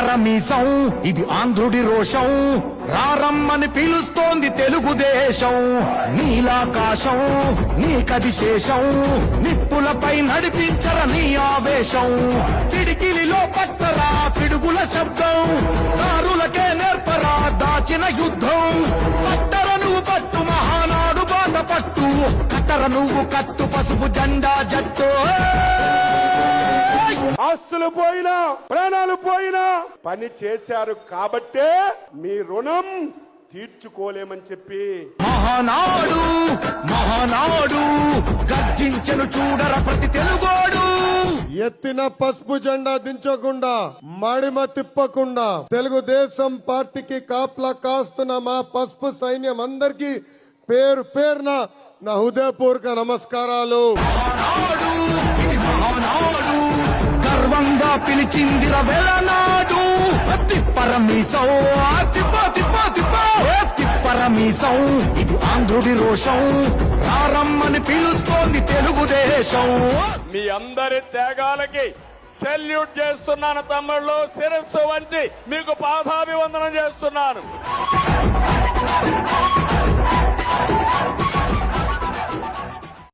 తిప్పరమీసం ఇది ఆంధ్రుడి రోషం, రారమ్మని పిలుస్తోంది తెలుగుదేశం. నీలాకాశం నీకది శేషం, నిప్పులపై నడిపించర నీ ఆవేశం. పిడికిలిలో పట్టరా పిడుగుల శబ్దం, దారులకే నేర్పరా దాచిన యుద్ధం. పట్టర నువ్వు పట్టు మహానాడు బాట పట్టు, కట్టర నువ్వు కట్టు పసుపు జెండా జట్టు. ఆస్తులు పోయినా ప్రాణాలు పోయినా పని చేశారు కాబట్టే మీ రుణం తీర్చుకోలేమని చెప్పి మహానాడు మహానాడు గర్జించను చూడర ప్రతి తెలుగోడు. ఎత్తిన పసుపు జెండా దించకుండా మడిమ తిప్పకుండా తెలుగుదేశం పార్టీకి కాపలా కాస్తున్న మా పసుపు సైన్యం అందరికీ పేరు పేరున నా హృదయపూర్వక నమస్కారాలు. మహానాడు ఇది మహానాడు, గర్వంగా పిలిచిందిర వెలనాడు. తిప్పరమీసం తిప్పరమీసం ఇది ఆంధ్రుడి రోషం, రారమ్మని పిలుస్తోంది తెలుగుదేశం. మీ అందరి త్యాగాలకి సెల్యూట్ చేస్తున్నాను తమ్ముళ్ళు, శిరస్సు వంచి మీకు పాదాభివందనం చేస్తున్నాను.